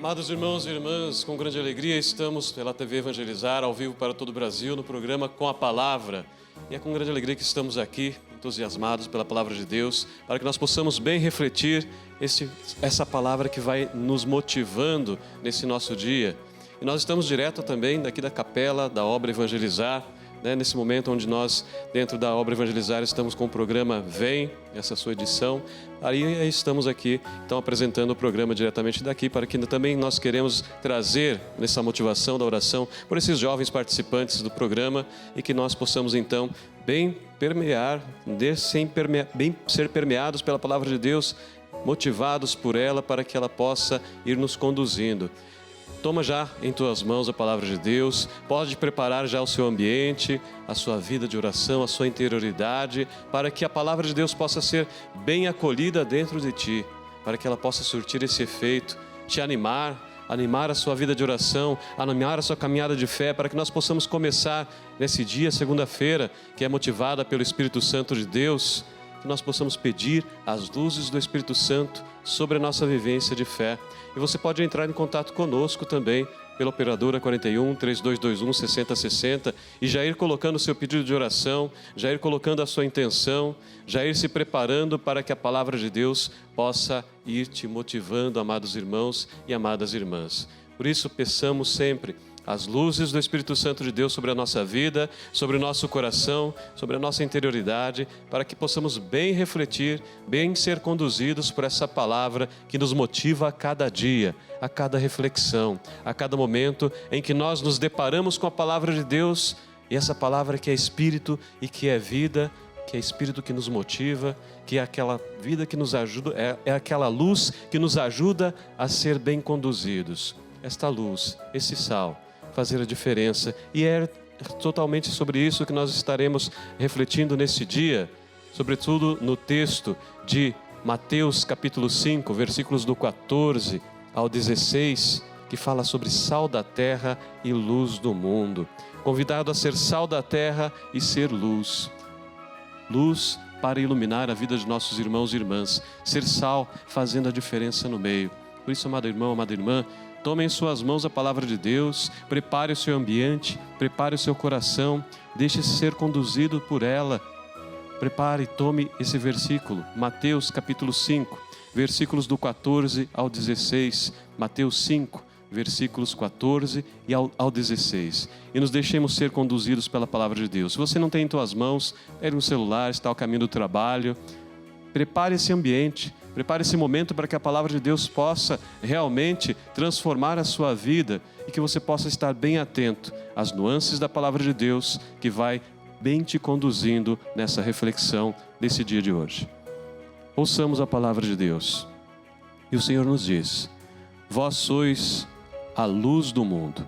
Amados irmãos e irmãs, com grande alegria estamos pela TV Evangelizar, ao vivo para todo o Brasil, no programa Com a Palavra. E é com grande alegria que estamos aqui, entusiasmados pela Palavra de Deus, para que nós possamos bem refletir essa palavra que vai nos motivando nesse nosso dia. E nós estamos direto também daqui da capela da Obra Evangelizar, nesse momento onde nós, dentro da Obra Evangelizar, estamos com o programa Vem, essa sua edição. Aí estamos aqui, então, apresentando o programa diretamente daqui, para que também nós queremos trazer nessa motivação da oração por esses jovens participantes do programa e que nós possamos, então, bem ser permeados pela Palavra de Deus, motivados por ela, para que ela possa ir nos conduzindo. Toma já em tuas mãos a Palavra de Deus, pode preparar já o seu ambiente, a sua vida de oração, a sua interioridade, para que a Palavra de Deus possa ser bem acolhida dentro de ti, para que ela possa surtir esse efeito, te animar a sua vida de oração, animar a sua caminhada de fé, para que nós possamos começar nesse dia, segunda-feira, que é motivada pelo Espírito Santo de Deus, que nós possamos pedir as luzes do Espírito Santo sobre a nossa vivência de fé. E você pode entrar em contato conosco também pela operadora 41 3221 6060 e já ir colocando o seu pedido de oração, já ir colocando a sua intenção, já ir se preparando para que a palavra de Deus possa ir te motivando, amados irmãos e amadas irmãs. Por isso, peçamos sempre as luzes do Espírito Santo de Deus sobre a nossa vida, sobre o nosso coração, sobre a nossa interioridade, para que possamos bem refletir, bem ser conduzidos por essa palavra que nos motiva a cada dia, a cada reflexão, a cada momento em que nós nos deparamos com a palavra de Deus, e essa palavra que é Espírito e que é vida, que é Espírito que nos motiva, que é aquela vida que nos ajuda, é aquela luz que nos ajuda a ser bem conduzidos. Esta luz, esse sal, fazer a diferença, e é totalmente sobre isso que nós estaremos refletindo nesse dia, sobretudo no texto de Mateus capítulo 5, versículos do 14 ao 16, que fala sobre sal da terra e luz do mundo. Convidado a ser sal da terra e ser luz. Luz para iluminar a vida de nossos irmãos e irmãs, ser sal fazendo a diferença no meio. Por isso, amado irmão, amada irmã, tome em suas mãos a palavra de Deus, prepare o seu ambiente, prepare o seu coração, deixe-se ser conduzido por ela. Prepare e tome esse versículo, Mateus capítulo 5, versículos do 14 ao 16, Mateus 5, versículos 14 e ao 16. E nos deixemos ser conduzidos pela palavra de Deus. Se você não tem em suas mãos, pegue um celular, está ao caminho do trabalho, prepare esse ambiente, prepare esse momento para que a palavra de Deus possa realmente transformar a sua vida e que você possa estar bem atento às nuances da palavra de Deus que vai bem te conduzindo nessa reflexão desse dia de hoje. Ouçamos a palavra de Deus. E o Senhor nos diz: vós sois a luz do mundo.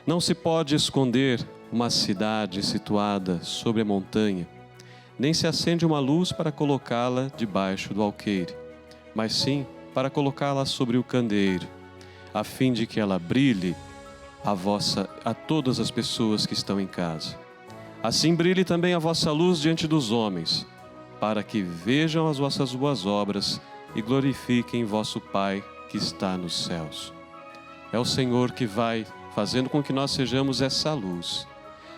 Não se pode esconder uma cidade situada sobre a montanha, nem se acende uma luz para colocá-la debaixo do alqueire, mas sim para colocá-la sobre o candeeiro, a fim de que ela brilhe a todas as pessoas que estão em casa. Assim brilhe também a vossa luz diante dos homens, para que vejam as vossas boas obras e glorifiquem vosso Pai que está nos céus. É o Senhor que vai fazendo com que nós sejamos essa luz.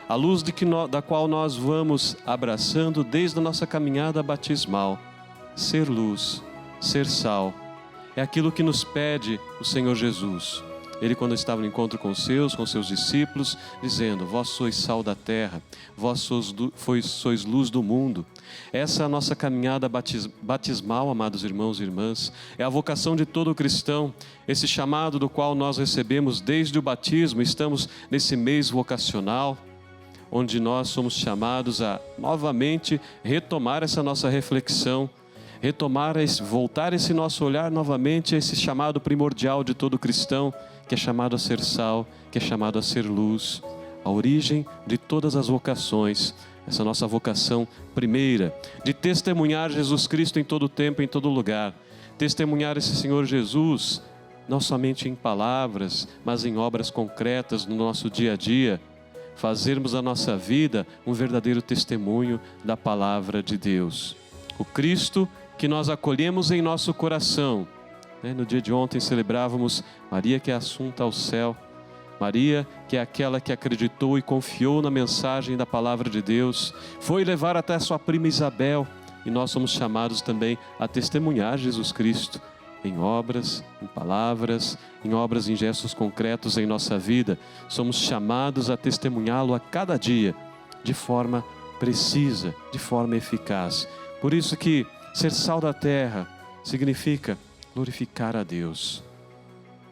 A luz da qual nós vamos abraçando desde a nossa caminhada batismal. Ser luz, ser sal, é aquilo que nos pede o Senhor Jesus. Ele, quando estava no encontro com seus discípulos, dizendo: vós sois sal da terra, vós sois luz do mundo. Essa é a nossa caminhada batismal, amados irmãos e irmãs. É a vocação de todo cristão, esse chamado do qual nós recebemos desde o batismo. Estamos nesse mês vocacional, onde nós somos chamados a novamente retomar essa nossa reflexão, voltar esse nosso olhar novamente a esse chamado primordial de todo cristão, que é chamado a ser sal, que é chamado a ser luz, a origem de todas as vocações, essa nossa vocação primeira, de testemunhar Jesus Cristo em todo tempo, em todo lugar, testemunhar esse Senhor Jesus, não somente em palavras, mas em obras concretas no nosso dia a dia, fazermos da nossa vida um verdadeiro testemunho da palavra de Deus. O Cristo que nós acolhemos em nosso coração, No dia de ontem celebrávamos Maria que é assunta ao céu, Maria que é aquela que acreditou e confiou na mensagem da palavra de Deus, foi levar até a sua prima Isabel, e nós somos chamados também a testemunhar Jesus Cristo em obras, em palavras, em gestos concretos em nossa vida. Somos chamados a testemunhá-lo a cada dia, de forma precisa, de forma eficaz. Por isso que ser sal da terra significa glorificar a Deus.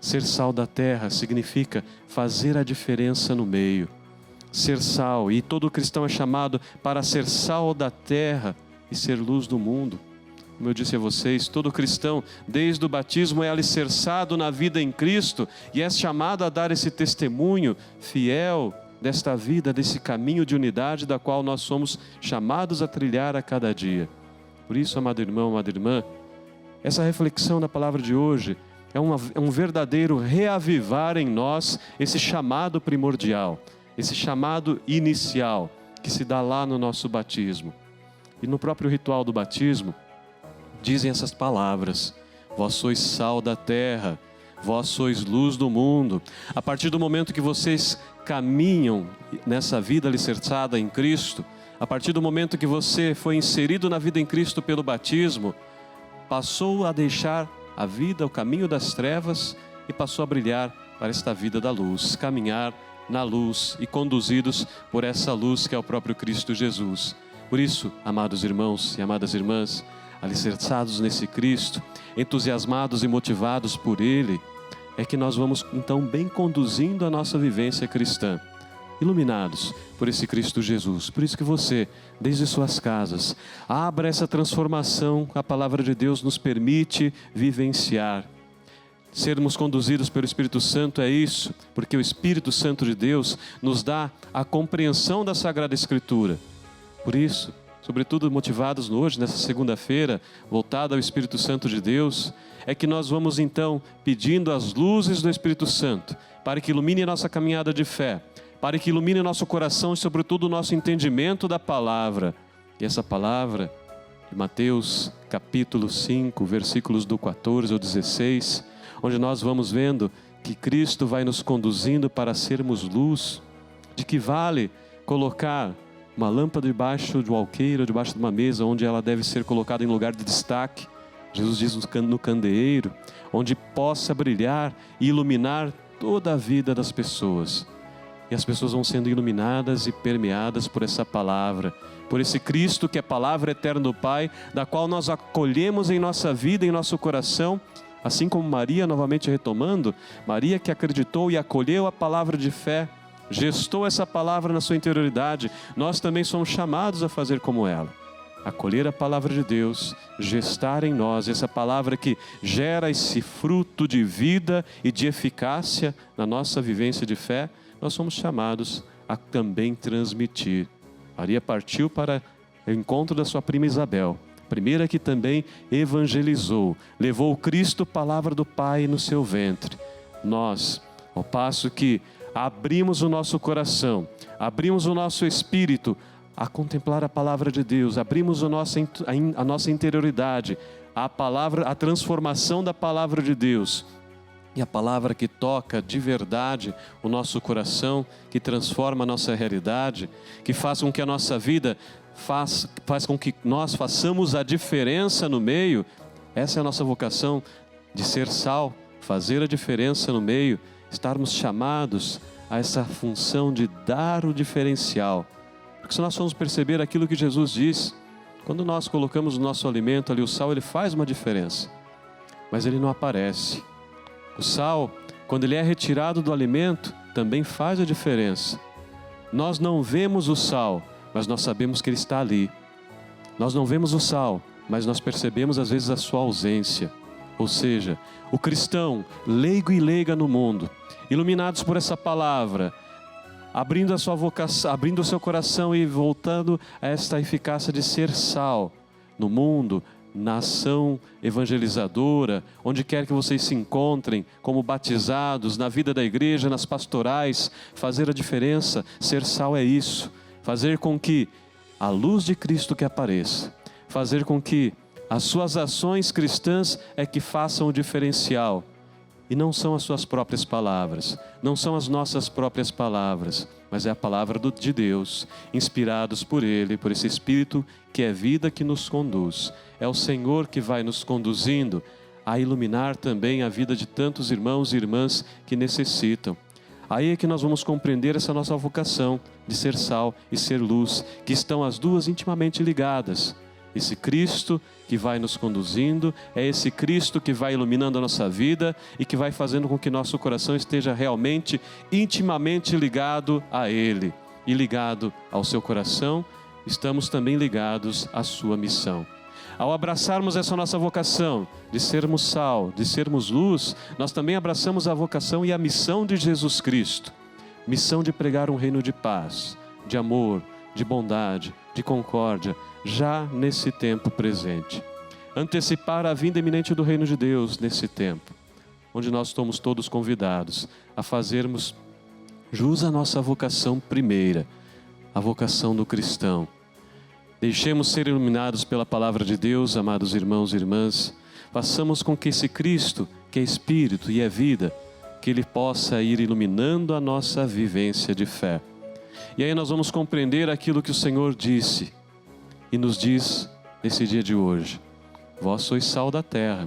Ser sal da terra significa fazer a diferença no meio. Ser sal, e todo cristão é chamado para ser sal da terra e ser luz do mundo. Como eu disse a vocês, todo cristão, desde o batismo, é alicerçado na vida em Cristo e é chamado a dar esse testemunho fiel desta vida, desse caminho de unidade da qual nós somos chamados a trilhar a cada dia. Por isso, amado irmão, amada irmã, essa reflexão da palavra de hoje é um verdadeiro reavivar em nós esse chamado primordial, esse chamado inicial que se dá lá no nosso batismo. E no próprio ritual do batismo, dizem essas palavras: vós sois sal da terra, vós sois luz do mundo. A partir do momento que vocês caminham nessa vida alicerçada em Cristo, a partir do momento que você foi inserido na vida em Cristo pelo batismo, passou a deixar a vida, o caminho das trevas, e passou a brilhar para esta vida da luz, caminhar na luz e conduzidos por essa luz que é o próprio Cristo Jesus. Por isso, amados irmãos e amadas irmãs, alicerçados nesse Cristo, entusiasmados e motivados por Ele, é que nós vamos então bem conduzindo a nossa vivência cristã, iluminados por esse Cristo Jesus. Por isso que você, desde suas casas, abra essa transformação que a palavra de Deus nos permite vivenciar. Sermos conduzidos pelo Espírito Santo é isso, porque o Espírito Santo de Deus nos dá a compreensão da Sagrada Escritura. Por isso, sobretudo motivados hoje, nessa segunda-feira, voltada ao Espírito Santo de Deus, é que nós vamos então pedindo as luzes do Espírito Santo, para que ilumine nossa caminhada de fé, para que ilumine nosso coração e sobretudo o nosso entendimento da palavra. E essa palavra, de Mateus capítulo 5, versículos do 14 ao 16, onde nós vamos vendo que Cristo vai nos conduzindo para sermos luz. De que vale colocar uma lâmpada debaixo de um alqueire, debaixo de uma mesa, onde ela deve ser colocada em lugar de destaque. Jesus diz no candeeiro, onde possa brilhar e iluminar toda a vida das pessoas. E as pessoas vão sendo iluminadas e permeadas por essa palavra, por esse Cristo que é a palavra eterna do Pai, da qual nós acolhemos em nossa vida, em nosso coração, assim como Maria, novamente retomando, Maria que acreditou e acolheu a palavra de fé, gestou essa palavra na sua interioridade. Nós também somos chamados a fazer como ela, acolher a palavra de Deus, gestar em nós essa palavra que gera esse fruto de vida e de eficácia na nossa vivência de fé. Nós somos chamados a também transmitir. Maria partiu para o encontro da sua prima Isabel, primeira que também evangelizou, levou o Cristo, palavra do Pai, no seu ventre. Nós, ao passo que abrimos o nosso coração, abrimos o nosso espírito a contemplar a palavra de Deus, abrimos a nossa interioridade, a palavra, a transformação da palavra de Deus, e a palavra que toca de verdade o nosso coração, que transforma a nossa realidade, que faz com que a nossa vida faz com que nós façamos a diferença no meio. Essa é a nossa vocação de ser sal, fazer a diferença no meio, estarmos chamados a essa função de dar o diferencial. Porque se nós formos perceber aquilo que Jesus diz, quando nós colocamos o nosso alimento ali, o sal, ele faz uma diferença, mas ele não aparece. O sal, quando ele é retirado do alimento, também faz a diferença. Nós não vemos o sal, mas nós sabemos que ele está ali. Nós não vemos o sal, mas nós percebemos às vezes a sua ausência. Ou seja, o cristão, leigo e leiga no mundo, iluminados por essa palavra, abrindo a sua vocação, abrindo o seu coração e voltando a esta eficácia de ser sal no mundo, na ação evangelizadora, onde quer que vocês se encontrem, como batizados, na vida da igreja, nas pastorais, fazer a diferença. Ser sal é isso, fazer com que a luz de Cristo que apareça, fazer com que As suas ações cristãs é que façam o diferencial. E não são as suas próprias palavras, não são as nossas próprias palavras, mas é a palavra de Deus, inspirados por Ele, por esse Espírito que é vida que nos conduz. É o Senhor que vai nos conduzindo a iluminar também a vida de tantos irmãos e irmãs que necessitam. Aí é que nós vamos compreender essa nossa vocação de ser sal e ser luz, que estão as duas intimamente ligadas. Esse Cristo que vai nos conduzindo, é esse Cristo que vai iluminando a nossa vida e que vai fazendo com que nosso coração esteja realmente, intimamente ligado a Ele. E ligado ao seu coração, estamos também ligados à sua missão. Ao abraçarmos essa nossa vocação de sermos sal, de sermos luz, nós também abraçamos a vocação e a missão de Jesus Cristo. Missão de pregar um reino de paz, de amor, de bondade, de concórdia, já nesse tempo presente. Antecipar a vinda iminente do reino de Deus nesse tempo, onde nós estamos todos convidados a fazermos jus à nossa vocação primeira, a vocação do cristão. Deixemos ser iluminados pela palavra de Deus, amados irmãos e irmãs. Façamos com que esse Cristo, que é Espírito e é vida, que Ele possa ir iluminando a nossa vivência de fé. E aí nós vamos compreender aquilo que o Senhor disse e nos diz nesse dia de hoje. Vós sois sal da terra,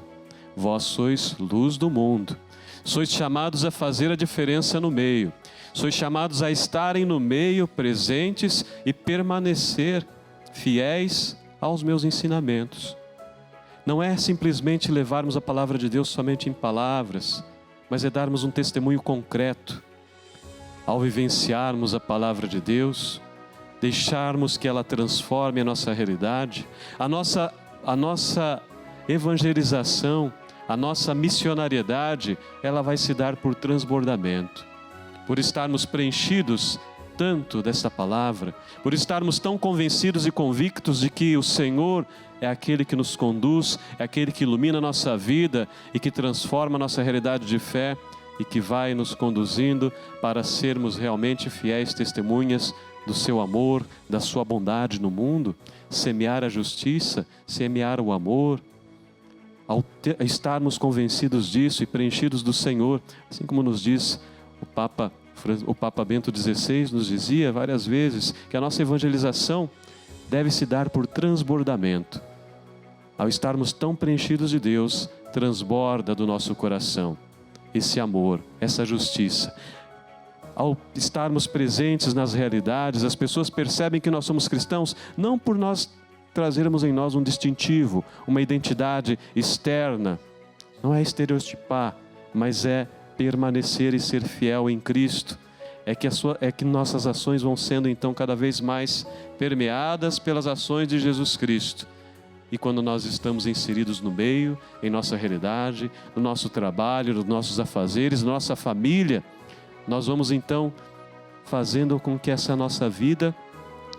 vós sois luz do mundo. Sois chamados a fazer a diferença no meio. Sois chamados a estarem no meio, presentes e permanecer fiéis aos meus ensinamentos. Não é simplesmente levarmos a palavra de Deus somente em palavras, mas é darmos um testemunho concreto. Ao vivenciarmos a palavra de Deus, deixarmos que ela transforme a nossa realidade, a nossa evangelização, a nossa missionariedade, ela vai se dar por transbordamento, por estarmos preenchidos tanto dessa palavra, por estarmos tão convencidos e convictos de que o Senhor é aquele que nos conduz, é aquele que ilumina a nossa vida e que transforma a nossa realidade de fé e que vai nos conduzindo para sermos realmente fiéis testemunhas do seu amor, da sua bondade no mundo, semear a justiça, semear o amor. Ao estarmos convencidos disso e preenchidos do Senhor, assim como nos diz o Papa Bento XVI, nos dizia várias vezes que a nossa evangelização deve se dar por transbordamento. Ao estarmos tão preenchidos de Deus, transborda do nosso coração esse amor, essa justiça. Ao estarmos presentes nas realidades, as pessoas percebem que nós somos cristãos, não por nós trazermos em nós um distintivo, uma identidade externa. Não é estereotipar, mas é permanecer e ser fiel em Cristo. É que nossas ações vão sendo então cada vez mais permeadas pelas ações de Jesus Cristo. E quando nós estamos inseridos no meio, em nossa realidade, no nosso trabalho, nos nossos afazeres, nossa família, nós vamos então fazendo com que essa nossa vida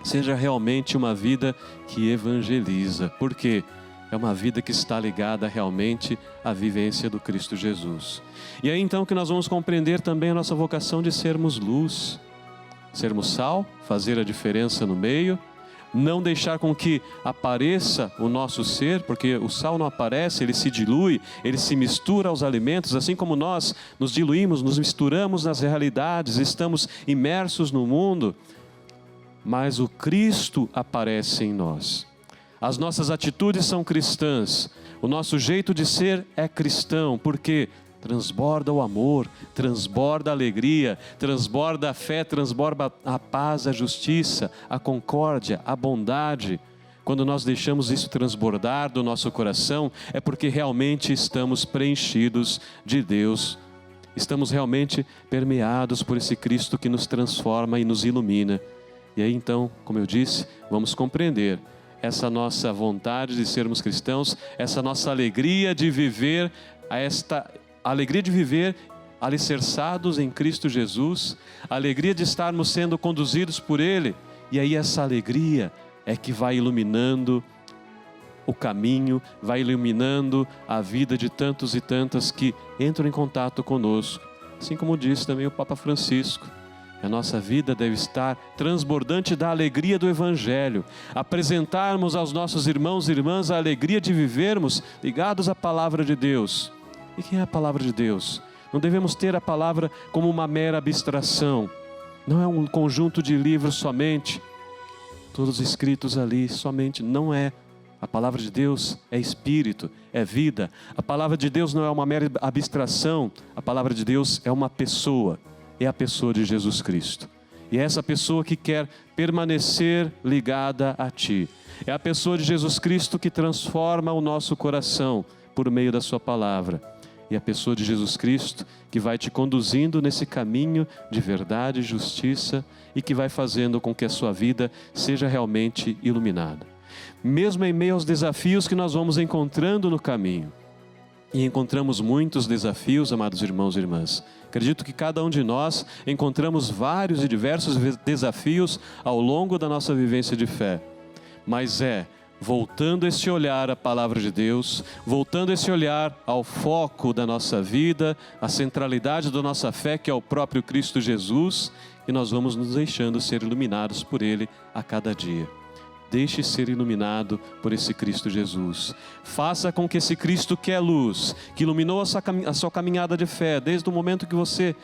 seja realmente uma vida que evangeliza. Por quê? É uma vida que está ligada realmente à vivência do Cristo Jesus. E aí então que nós vamos compreender também a nossa vocação de sermos luz, sermos sal, fazer a diferença no meio, não deixar com que apareça o nosso ser, porque o sal não aparece, ele se dilui, ele se mistura aos alimentos, assim como nós nos diluímos, nos misturamos nas realidades, estamos imersos no mundo, mas o Cristo aparece em nós. As nossas atitudes são cristãs, o nosso jeito de ser é cristão, porque transborda o amor, transborda a alegria, transborda a fé, transborda a paz, a justiça, a concórdia, a bondade. Quando nós deixamos isso transbordar do nosso coração, é porque realmente estamos preenchidos de Deus. Estamos realmente permeados por esse Cristo que nos transforma e nos ilumina. E aí então, como eu disse, vamos compreender essa nossa vontade de sermos cristãos, essa nossa alegria de viver, a alegria de viver alicerçados em Cristo Jesus, a alegria de estarmos sendo conduzidos por Ele, e aí essa alegria é que vai iluminando o caminho, vai iluminando a vida de tantos e tantas que entram em contato conosco. Assim como disse também o Papa Francisco, A nossa vida deve estar transbordante da alegria do Evangelho. Apresentarmos aos nossos irmãos e irmãs a alegria de vivermos ligados à palavra de Deus. E quem é a palavra de Deus? Não devemos ter a palavra como uma mera abstração. Não é um conjunto de livros somente, todos escritos ali somente. Não é. A palavra de Deus é espírito, é vida. A palavra de Deus não é uma mera abstração. A palavra de Deus é uma pessoa. É a pessoa de Jesus Cristo. E é essa pessoa que quer permanecer ligada a ti. É a pessoa de Jesus Cristo que transforma o nosso coração por meio da sua palavra. E a pessoa de Jesus Cristo que vai te conduzindo nesse caminho de verdade e justiça e que vai fazendo com que a sua vida seja realmente iluminada. Mesmo em meio aos desafios que nós vamos encontrando no caminho. E encontramos muitos desafios, amados irmãos e irmãs. Acredito que cada um de nós encontramos vários e diversos desafios ao longo da nossa vivência de fé. Mas voltando esse olhar à palavra de Deus, voltando esse olhar ao foco da nossa vida, à centralidade da nossa fé, que é o próprio Cristo Jesus, e nós vamos nos deixando ser iluminados por Ele a cada dia. Deixe ser iluminado por esse Cristo Jesus. Faça com que esse Cristo que é luz, que iluminou a sua caminhada de fé, desde o momento que você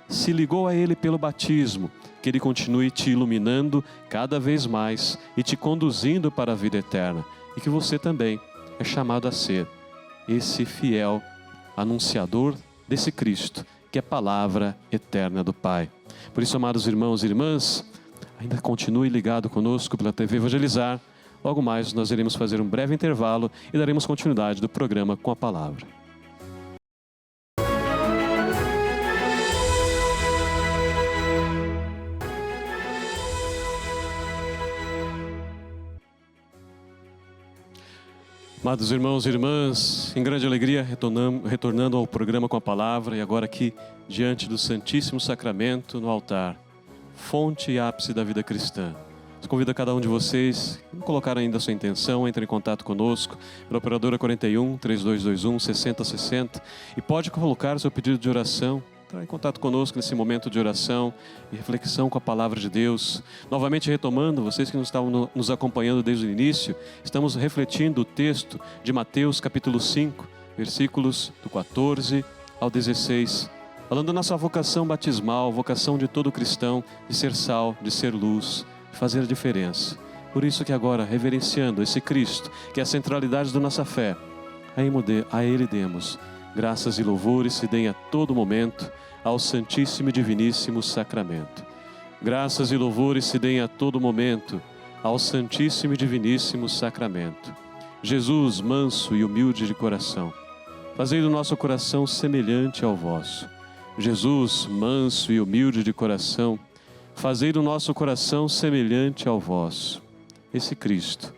se ligou a Ele pelo batismo, que Ele continue te iluminando cada vez mais e te conduzindo para a vida eterna. E que você também é chamado a ser esse fiel anunciador desse Cristo, que é a palavra eterna do Pai. Por isso, amados irmãos e irmãs, ainda continue ligado conosco pela TV Evangelizar. Logo mais nós iremos fazer um breve intervalo e daremos continuidade do programa com a palavra. Amados irmãos e irmãs, em grande alegria retornando ao programa com a palavra e agora aqui diante do Santíssimo Sacramento no altar. Fonte e ápice da vida cristã. Convido a cada um de vocês a colocar ainda a sua intenção, entre em contato conosco pela operadora 41 3221 6060 e pode colocar o seu pedido de oração, entrar em contato conosco nesse momento de oração e reflexão com a palavra de Deus. Novamente retomando, vocês que não estavam nos acompanhando desde o início, estamos refletindo o texto de Mateus capítulo 5, versículos do 14 ao 16, falando da nossa vocação batismal, vocação de todo cristão, de ser sal, de ser luz, de fazer a diferença. Por isso que agora, reverenciando esse Cristo, que é a centralidade da nossa fé, a Ele demos graças e louvores se deem a todo momento ao Santíssimo e Diviníssimo Sacramento. Graças e louvores se deem a todo momento ao Santíssimo e Diviníssimo Sacramento. Jesus, manso e humilde de coração, fazei do nosso coração semelhante ao vosso. Jesus, manso e humilde de coração, fazei do nosso coração semelhante ao vosso. Esse Cristo,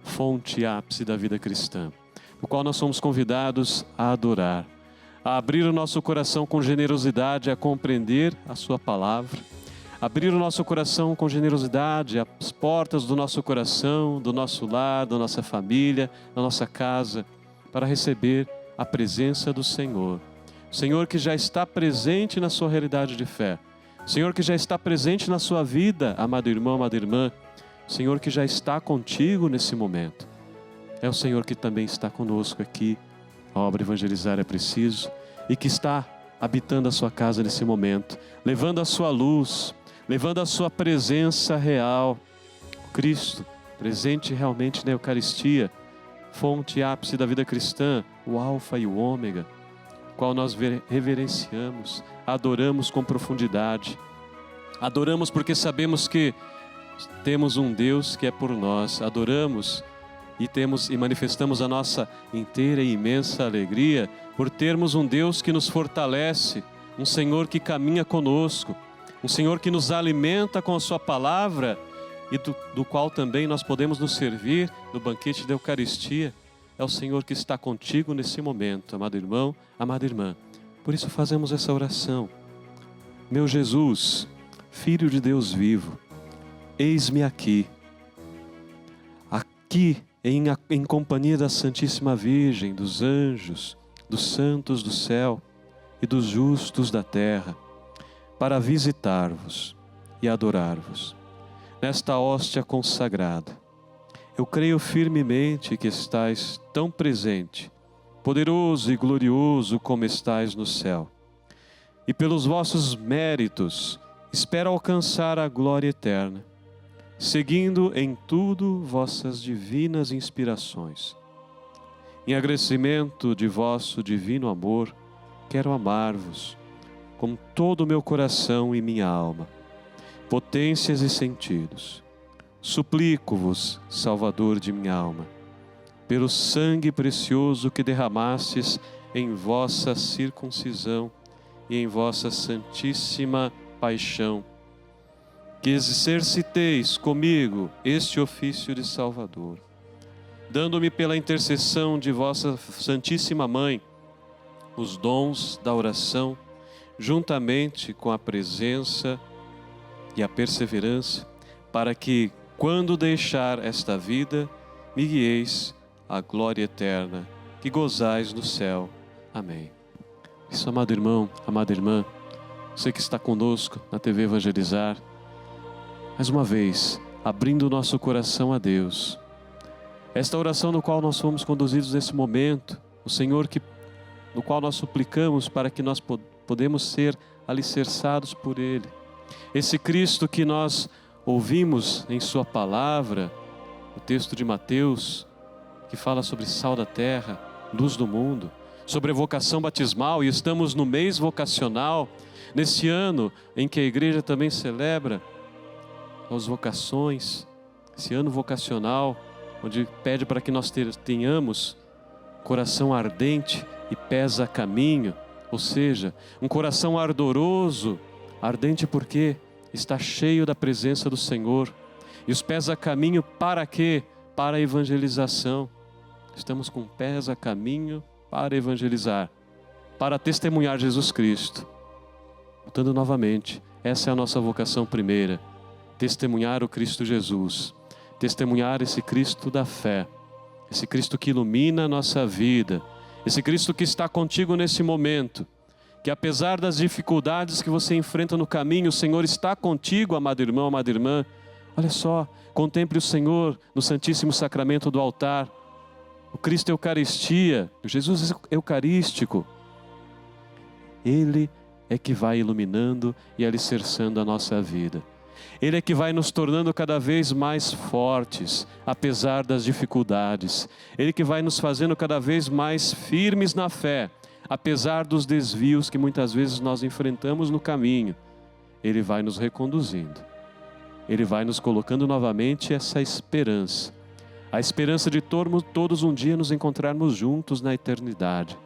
fonte e ápice da vida cristã, no qual nós somos convidados a adorar, a abrir o nosso coração com generosidade, a compreender a sua palavra, abrir o nosso coração com generosidade, as portas do nosso coração, do nosso lar, da nossa família, da nossa casa, para receber a presença do Senhor. Senhor que já está presente na sua realidade de fé. Senhor que já está presente na sua vida, amado irmão, amada irmã. Senhor que já está contigo nesse momento. É o Senhor que também está conosco aqui. A obra Evangelizar é preciso. E que está habitando a sua casa nesse momento. Levando a sua luz, levando a sua presença real. O Cristo, presente realmente na Eucaristia. Fonte e ápice da vida cristã. O Alfa e o Ômega. Qual nós reverenciamos, adoramos com profundidade. Adoramos porque sabemos que temos um Deus que é por nós. Adoramos e manifestamos a nossa inteira e imensa alegria por termos um Deus que nos fortalece, um Senhor que caminha conosco, um Senhor que nos alimenta com a sua palavra e do qual também nós podemos nos servir no banquete da Eucaristia. É o Senhor que está contigo nesse momento, amado irmão, amada irmã. Por isso fazemos essa oração. Meu Jesus, Filho de Deus vivo, eis-me aqui em companhia da Santíssima Virgem, dos anjos, dos santos do céu e dos justos da terra, para visitar-vos. e adorar-vos. Nesta hóstia consagrada, eu creio firmemente que estais tão presente, poderoso e glorioso como estais no céu. E pelos vossos méritos, espero alcançar a glória eterna, seguindo em tudo vossas divinas inspirações. Em agradecimento de vosso divino amor, quero amar-vos com todo o meu coração e minha alma, potências e sentidos. Suplico-vos, Salvador de minha alma, pelo sangue precioso que derramastes em vossa circuncisão e em vossa santíssima paixão, que exerciteis comigo este ofício de Salvador, dando-me pela intercessão de vossa Santíssima Mãe os dons da oração, juntamente com a presença e a perseverança, para que, quando deixar esta vida, me guieis à glória eterna, que gozais no céu. Amém. Isso, amado irmão, amada irmã, você que está conosco na TV Evangelizar, mais uma vez, abrindo o nosso coração a Deus. Esta oração no qual nós fomos conduzidos nesse momento, o Senhor no qual nós suplicamos para que nós podemos ser alicerçados por Ele. Esse Cristo que nós ouvimos em Sua palavra, o texto de Mateus, que fala sobre sal da terra, luz do mundo, sobre a vocação batismal, e estamos no mês vocacional, nesse ano em que a igreja também celebra as vocações, esse ano vocacional, onde pede para que nós tenhamos coração ardente e pés a caminho, ou seja, um coração ardoroso, ardente porque está cheio da presença do Senhor, e os pés a caminho para quê? Para a evangelização. Estamos com pés a caminho para evangelizar, para testemunhar Jesus Cristo. Voltando novamente, essa é a nossa vocação primeira, testemunhar o Cristo Jesus, testemunhar esse Cristo da fé, esse Cristo que ilumina a nossa vida, esse Cristo que está contigo nesse momento, que apesar das dificuldades que você enfrenta no caminho, o Senhor está contigo, amado irmão, amada irmã. Olha só, contemple o Senhor no Santíssimo Sacramento do altar, o Cristo Eucaristia, o Jesus Eucarístico. Ele é que vai iluminando e alicerçando a nossa vida. Ele é que vai nos tornando cada vez mais fortes, apesar das dificuldades. Ele que vai nos fazendo cada vez mais firmes na fé, apesar dos desvios que muitas vezes nós enfrentamos no caminho. Ele vai nos reconduzindo. Ele vai nos colocando novamente essa esperança. A esperança de todos um dia nos encontrarmos juntos na eternidade.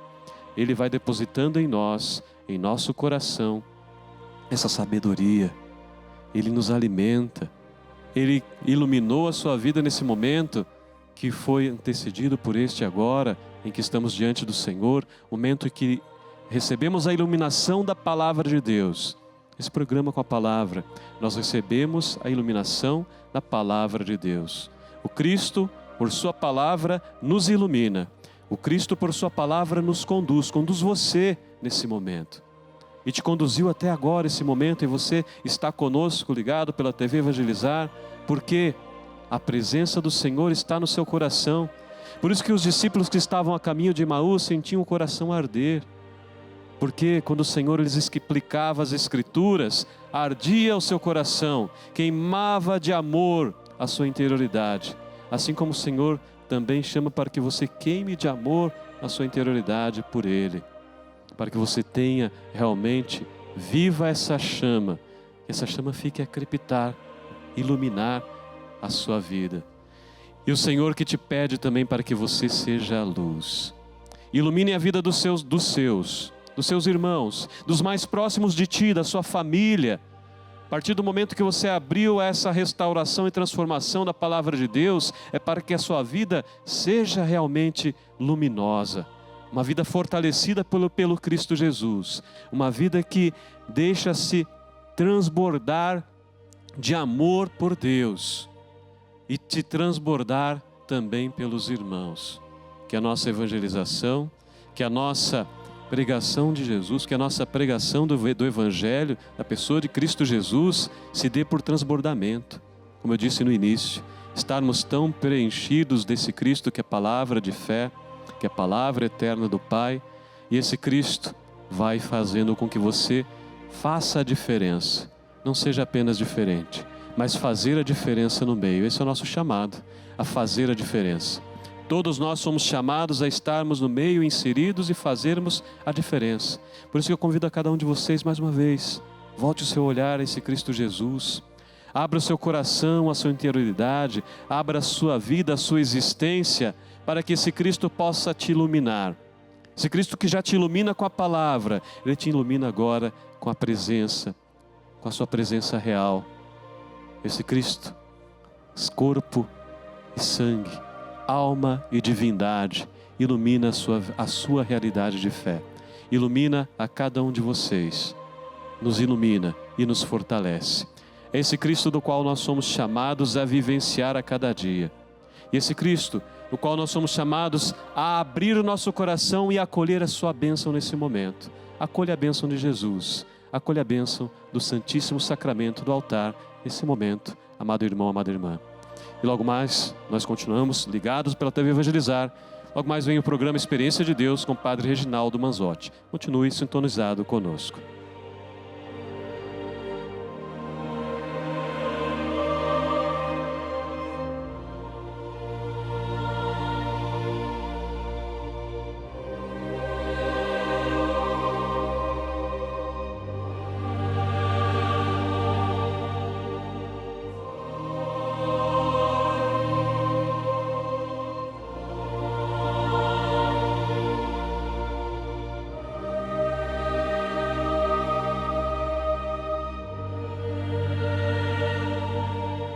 Ele vai depositando em nós, em nosso coração, essa sabedoria. Ele nos alimenta. Ele iluminou a sua vida nesse momento que foi antecedido por este agora, em que estamos diante do Senhor, momento em que recebemos a iluminação da Palavra de Deus. Esse programa com a Palavra, nós recebemos a iluminação da Palavra de Deus. O Cristo, por Sua Palavra, nos ilumina. O Cristo, por Sua Palavra, nos conduz você nesse momento. E te conduziu até agora, esse momento, e você está conosco, ligado pela TV Evangelizar, porque a presença do Senhor está no seu coração. Por isso que os discípulos que estavam a caminho de Emaús sentiam o coração arder. Porque quando o Senhor lhes explicava as Escrituras, ardia o seu coração, queimava de amor a sua interioridade. Assim como o Senhor também chama para que você queime de amor a sua interioridade por Ele. Para que você tenha realmente, viva essa chama fique a crepitar, iluminar a sua vida. E o Senhor que te pede também para que você seja a luz. Ilumine a vida dos seus irmãos, dos mais próximos de ti, da sua família. A partir do momento que você abriu essa restauração e transformação da Palavra de Deus, é para que a sua vida seja realmente luminosa. Uma vida fortalecida pelo Cristo Jesus. Uma vida que deixa-se transbordar de amor por Deus. E te transbordar também pelos irmãos. Que a nossa evangelização, que a nossa pregação de Jesus, que a nossa pregação do Evangelho, da pessoa de Cristo Jesus, se dê por transbordamento. Como eu disse no início, estarmos tão preenchidos desse Cristo que é palavra de fé, que é palavra eterna do Pai, e esse Cristo vai fazendo com que você faça a diferença. Não seja apenas diferente, mas fazer a diferença no meio. Esse é o nosso chamado, a fazer a diferença. Todos nós somos chamados a estarmos no meio, inseridos e fazermos a diferença. Por isso que eu convido a cada um de vocês mais uma vez, volte o seu olhar a esse Cristo Jesus. Abra o seu coração, a sua interioridade, abra a sua vida, a sua existência, para que esse Cristo possa te iluminar. Esse Cristo que já te ilumina com a palavra, Ele te ilumina agora com a presença, com a sua presença real. Esse Cristo, corpo e sangue, alma e divindade, ilumina a sua realidade de fé. Ilumina a cada um de vocês, nos ilumina e nos fortalece. É esse Cristo do qual nós somos chamados a vivenciar a cada dia. E esse Cristo do qual nós somos chamados a abrir o nosso coração e acolher a sua bênção nesse momento. Acolha a bênção de Jesus, acolha a bênção do Santíssimo Sacramento do altar nesse momento, amado irmão, amada irmã. E logo mais, nós continuamos ligados pela TV Evangelizar. Logo mais vem o programa Experiência de Deus com o Padre Reginaldo Manzotti. Continue sintonizado conosco.